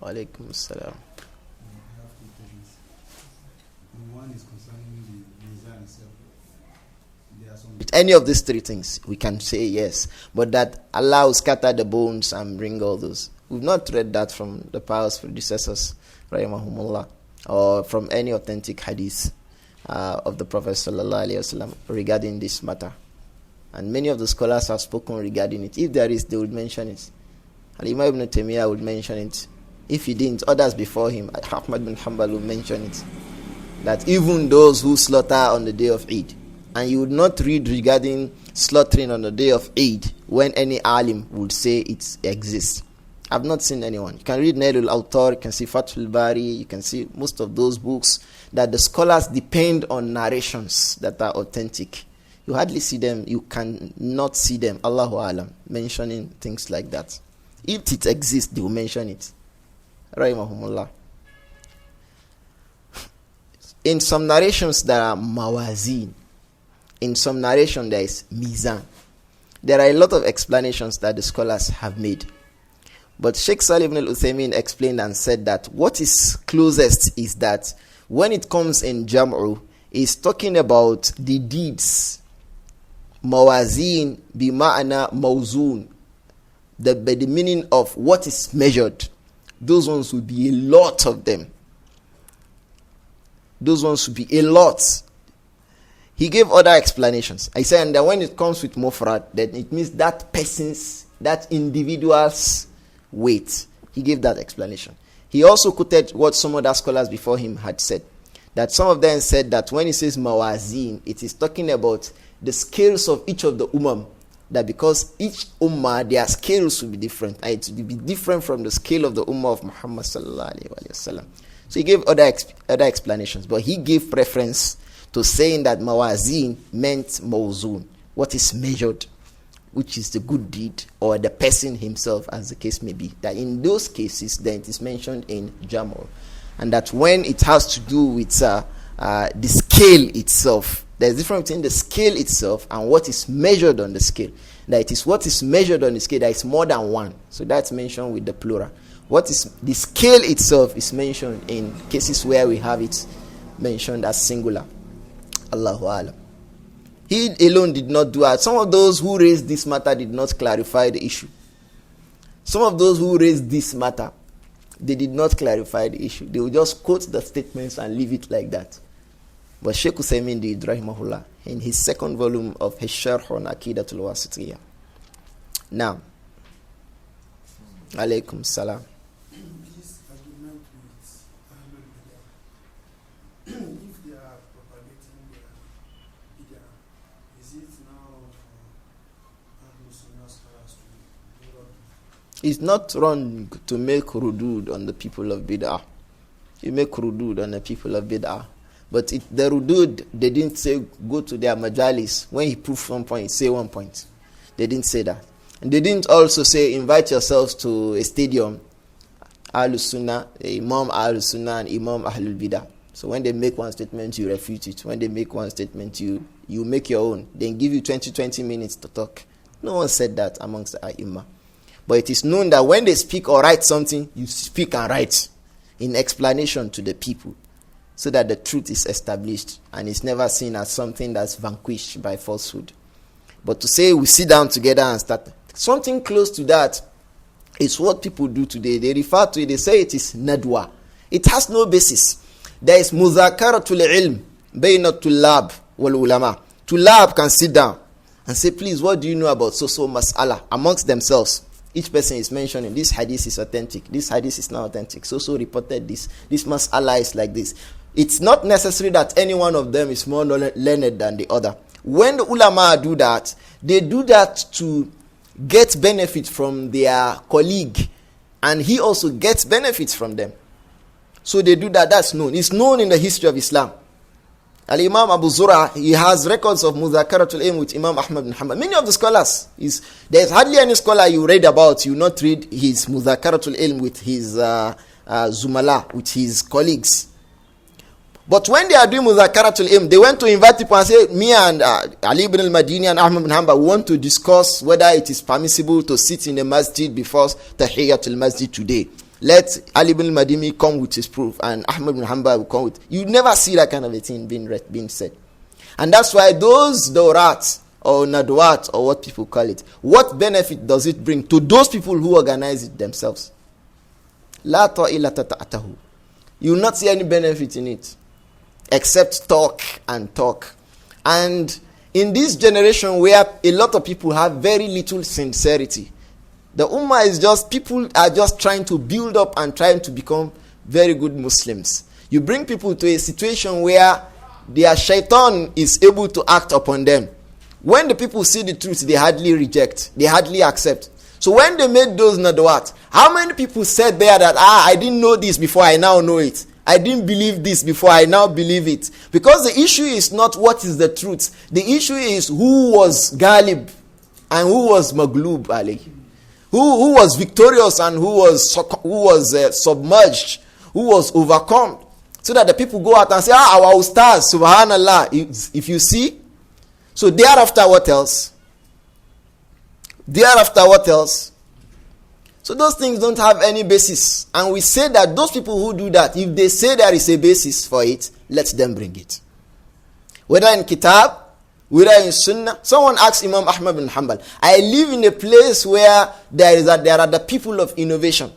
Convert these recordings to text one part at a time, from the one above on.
Wa alaikum salam. I have two questions. One is concerning the mizan itself. There are some. With any of these three things, we can say yes. But that Allah will scatter the bones and bring all those. We've not read that from the pious predecessors, rahimahumullah, or from any authentic hadith of the Prophet sallallahu alaihi wasallam regarding this matter. And many of the scholars have spoken regarding it. If there is, they would mention it. Al-Imam Ibn Taymiyyah would mention it. If he didn't, others before him, Ahmad bin Hanbal would mention it. That even those who slaughter on the day of Eid, and you would not read regarding slaughtering on the day of Eid when any alim would say it exists. I've not seen anyone. You can read Nailul Awtar, you can see Fathul Bari, you can see most of those books that the scholars depend on narrations that are authentic. You hardly see them, you can not see them, Allahu Alam, mentioning things like that. If it exists, they will mention it. Rahimahumullah. In some narrations there are mawazin. In some narration there is mizan. There are a lot of explanations that the scholars have made. But Shaykh Salih ibn al-Uthaymin explained and said that what is closest is that when it comes in Jam'u, is talking about the deeds. Mawazin bima'ana mawzun. The meaning of what is measured. Those ones will be a lot of them. Those ones will be a lot. He gave other explanations. I said, and that when it comes with mufrad, then it means that person's, that individual's weight. He gave that explanation. He also quoted what some other scholars before him had said. That some of them said that when he says mawazin, it is talking about the scales of each of the ummah. That because each ummah, their scales will be different. And it will be different from the scale of the ummah of Muhammad sallallahu alaihi wasallam. So he gave other explanations. But he gave preference to saying that mawazin meant mawzun, what is measured, which is the good deed, or the person himself, as the case may be. That in those cases, then it is mentioned in Jam'u. And that when it has to do with the scale itself, there's a difference between the scale itself and what is measured on the scale. That it is what is measured on the scale that is more than one. So that's mentioned with the plural. What is the scale itself is mentioned in cases where we have it mentioned as singular. Allahu Alam. He alone did not do that. Some of those who raised this matter did not clarify the issue. Some of those who raised this matter, they did not clarify the issue. They will just quote the statements and leave it like that. But Shaykh Uthaymin did, rahimahullah, in his second volume of his Sharh on Aqidatul Wasitiyah. Now, alaykum salam. This agreement with Ahlul Bidah, if they are propagating their Bidah, is it now Ahlul-Sunnah scholars to do that? It's not wrong to make rudud on the people of Bid'ah. You make rudud on the people of Bid'ah. But the rudud, they didn't say go to their majalis. When he proved one point, say one point. They didn't say that. And they didn't also say invite yourselves to a stadium, Ahl-Sunnah, Imam Ahl-Sunnah and Imam Ahlul Bidah. So when they make one statement, you refute it. When they make one statement, you make your own. Then give you 20 minutes to talk. No one said that amongst the Ai-Imah. But it is known that when they speak or write something, you speak and write in explanation to the people, so that the truth is established and it's never seen as something that's vanquished by falsehood. But to say we sit down together and start something close to that is what people do today. They refer to it, they say it is nadwa. It has no basis. There is muzakaratul ilm bayna tullab wal ulama. Tullab can sit down and say, please, what do you know about so mas'ala amongst themselves? Each person is mentioning this hadith is authentic, this hadith is not authentic, so reported this mas'ala is like this. It's not necessary that any one of them is more learned than the other. When the ulama do that, they do that to get benefit from their colleague, and he also gets benefits from them. So they do that. That's known. It's known in the history of Islam. Al-Imam Abu Zura, he has records of Mudhakaratul Ilm with Imam Ahmad bin Hanbal. Many of the scholars, there's hardly any scholar you read about, you not read his Mudhakaratul Ilm with his Zumala, with his colleagues. But when they are doing Mudhakaratul Ilm, they went to invite people and say, me and Ali ibn al-Madini and Ahmad bin Hanbal want to discuss whether it is permissible to sit in a masjid before Tahiyyatul Masjid today. Let Ali ibn Madini come with his proof, and Ahmad ibn Hanbal will come with. You never see that kind of a thing being said. And that's why those Dawrat or Nadwat or what people call it, what benefit does it bring to those people who organize it themselves? La ta'ila tata'atahu. You will not see any benefit in it except talk and talk. And in this generation where a lot of people have very little sincerity, the Ummah is just, people are just trying to build up and trying to become very good Muslims. You bring people to a situation where their shaitan is able to act upon them. When the people see the truth, they hardly reject, they hardly accept. So when they made those nadawat, how many people said there that, I didn't know this before, I now know it. I didn't believe this before, I now believe it. Because the issue is not what is the truth. The issue is who was Ghalib and who was Maghlub alayh. Who was victorious and who was submerged, who was overcome. So that the people go out and say, our ustaz, subhanallah, if you see. So thereafter what else? Thereafter what else? So those things don't have any basis. And we say that those people who do that, if they say there is a basis for it, let them bring it. Whether in Kitab, whether in Sunnah. Someone asked Imam Ahmad bin Hanbal, I live in a place where there are the people of innovation.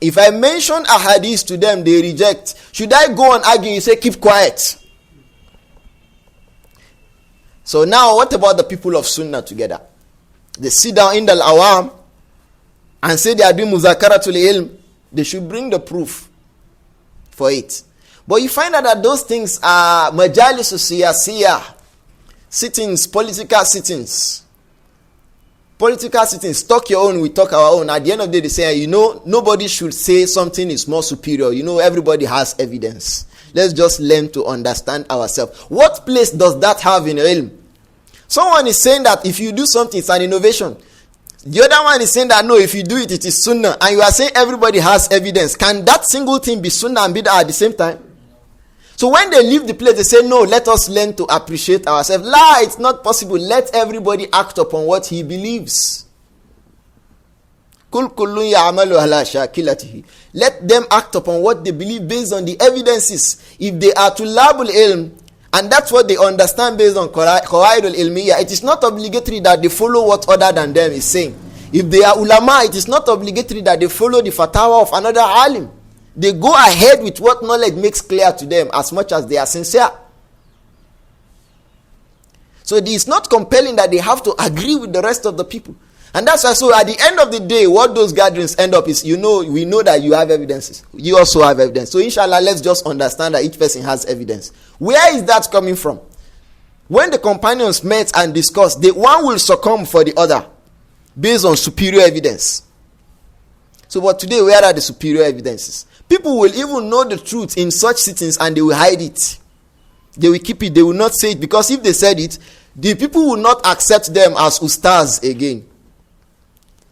If I mention a hadith to them, they reject. Should I go and argue? You say, keep quiet. So now what about the people of Sunnah together? They sit down in the awam and say they are doing muzakaratul ilm. They should bring the proof for it. But you find out that those things are majalis siyasiyah, sittings, political sittings. Political sittings, talk your own, we talk our own. At the end of the day, they say, nobody should say something is more superior. Everybody has evidence. Let's just learn to understand ourselves. What place does that have in ilm? Someone is saying that if you do something, it's an innovation. The other one is saying that no, if you do it, it is sunnah. And you are saying everybody has evidence. Can that single thing be sunnah and bid'ah at the same time? So when they leave the place, they say, no, let us learn to appreciate ourselves. La, it's not possible. Let everybody act upon what he believes. Let them act upon what they believe based on the evidences. If they are tulabul ilm, and that's what they understand based on qawaidul ilmiya, it is not obligatory that they follow what other than them is saying. If they are ulama, it is not obligatory that they follow the fatwa of another alim. They go ahead with what knowledge makes clear to them as much as they are sincere. So it is not compelling that they have to agree with the rest of the people. And that's why, so at the end of the day, what those gatherings end up is, we know that you have evidences. You also have evidence. So inshallah, let's just understand that each person has evidence. Where is that coming from? When the companions met and discussed, one will succumb for the other based on superior evidence. So but today, where are the superior evidences? People will even know the truth in such sittings and they will hide it. They will keep it. They will not say it, because if they said it, the people will not accept them as ustaz again.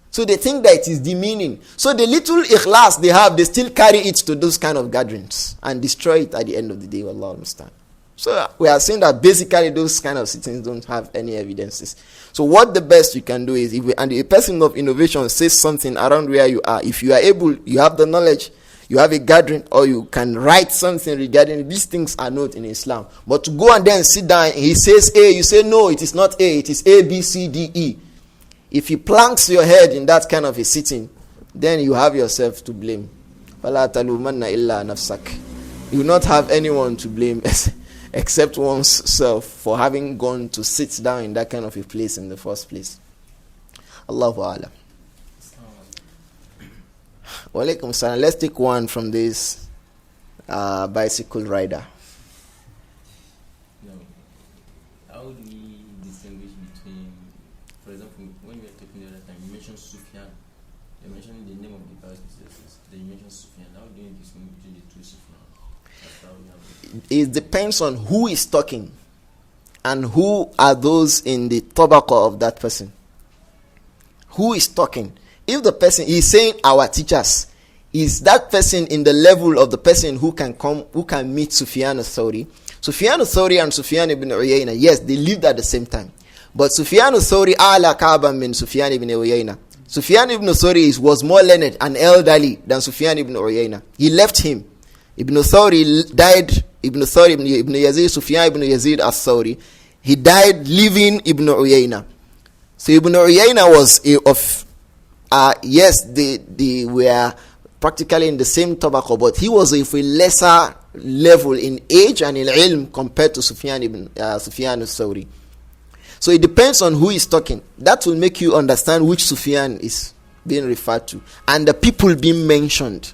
So they think that it is demeaning. So the little ikhlas they have, they still carry it to those kind of gatherings and destroy it at the end of the day. Allah understand. So we are saying that basically those kind of sittings don't have any evidences. So what the best you can do is, and a person of innovation says something around where you are, if you are able, you have the knowledge, you have a gathering, or you can write something regarding it. These things are not in Islam. But to go and then sit down, he says A, you say no, it is not A, it is A, B, C, D, E. If he planks your head in that kind of a sitting, then you have yourself to blame. فَلَا تَلُومَنَّ إِلَّا نَفْسَكَ. You will not have anyone to blame except oneself for having gone to sit down in that kind of a place in the first place. Allahu A'lam. Walaikum salam. Let's take one from this bicycle rider. How do we distinguish between, for example, when we were talking the other time, you mentioned Sufyan. You mentioned the name of the bicycle, then you mentioned Sufyan. How do you distinguish between the two Sufyan? It depends on who is talking and who are those in the tabaqah of that person. Who is talking? If the person is saying our teachers, is that person in the level of the person who can meet Sufyan al-Thawri? Sufyan al-Thawri and Sufyan ibn Uyayna, yes, they lived at the same time. But Sufyan al-Thawri a'la ka'ban min Sufyan ibn Uyayna. Sufyan ibn Thawri was more learned and elderly than Sufyan ibn Uyayna. He left him. Ibn Thawri died. Ibn Yazid, Sufyan ibn Yazid as-Thawri, he died leaving Ibn Uyayna. So Ibn Uyayna was yes, they were practically in the same tabaqah, but he was of a lesser level in age and in ilm compared to Sufyan al-Thawri. So it depends on who is talking. That will make you understand which Sufyan is being referred to, and the people being mentioned.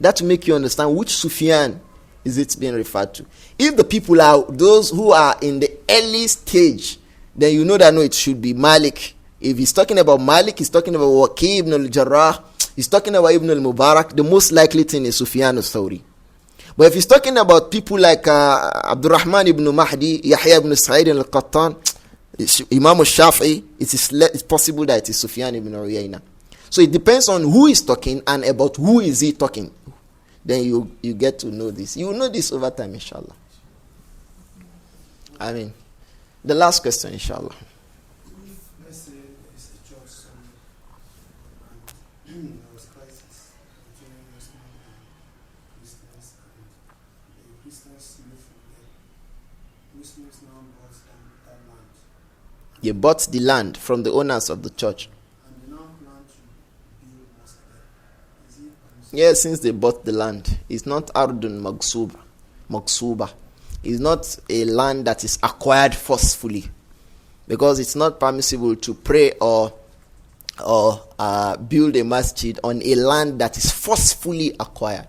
That will make you understand which Sufyan is it being referred to. If the people are those who are in the early stage, then you know that no, it should be Malik. If he's talking about Malik, he's talking about Waqi ibn al-Jarrah, he's talking about Ibn al-Mubarak, the most likely thing is Sufyan al-Thawri. But if he's talking about people like Abdur-Rahman ibn Mahdi, Yahya ibn Sa'id al-Qattan, Imam al-Shafi'i, it's possible that it is Sufyan ibn Uyayna. So it depends on who is talking and about who is he talking. Then you get to know this. You will know this over time, inshallah. I mean, the last question, inshallah. Let's say it's a church somewhere and there was crisis between Muslims and Christians, and the Christians moved from there. Muslims now bought that land. You bought the land from the owners of the church. And they now plan to build mosque there. Is it permissible? Yes, since they bought the land. It's not Ardun Maksuba. It's not a land that is acquired forcefully. Because it's not permissible to pray or build a masjid on a land that is forcefully acquired.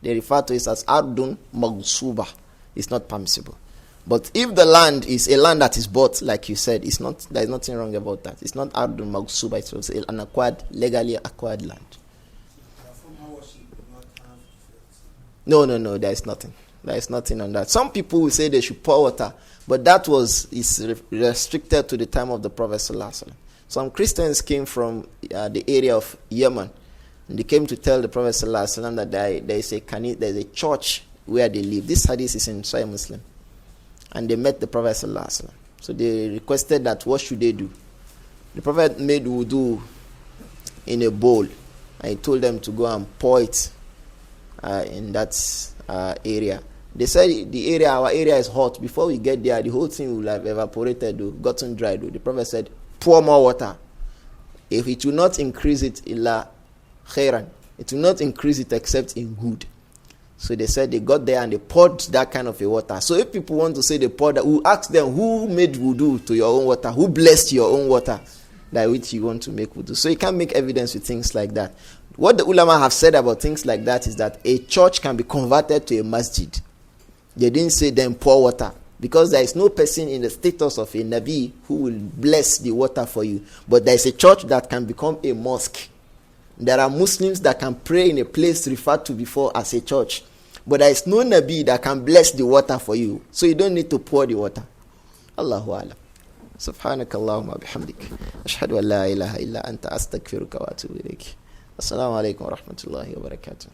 They refer to it as Ardun Maksuba. It's not permissible. But if the land is a land that is bought, like you said, there is nothing wrong about that. It's not Ardun Maksuba, it's an legally acquired land. No, there is nothing. There is nothing on that. Some people will say they should pour water, but that is restricted to the time of the Prophet ﷺ. Some Christians came from the area of Yemen, and they came to tell the Prophet ﷺ that there is a church where they live. This hadith is in Sahih Muslim. And they met the Prophet ﷺ. So they requested that what should they do? The Prophet made wudu in a bowl, and he told them to go and pour it in that area. They said our area is hot. Before we get there, the whole thing will have evaporated, gotten dried. The Prophet said, pour more water. If it will not increase it, illa khairan. It will not increase it except in good. So they said they got there and they poured that kind of a water. So if people want to say they poured that, we'll ask them who made wudu to your own water, who blessed your own water that which you want to make wudu. So you can't make evidence with things like that. What the ulama have said about things like that is that a church can be converted to a masjid. They didn't say then pour water, because there is no person in the status of a Nabi who will bless the water for you. But there is a church that can become a mosque. There are Muslims that can pray in a place referred to before as a church. But there is no Nabi that can bless the water for you. So you don't need to pour the water. Allahu Alam. Subhanakallahumma bihamdik. Ashhadu an la ilaha illa anta astaghfiruka wa atubu ilayk. Assalamu alaikum wa rahmatullahi wa barakatuh.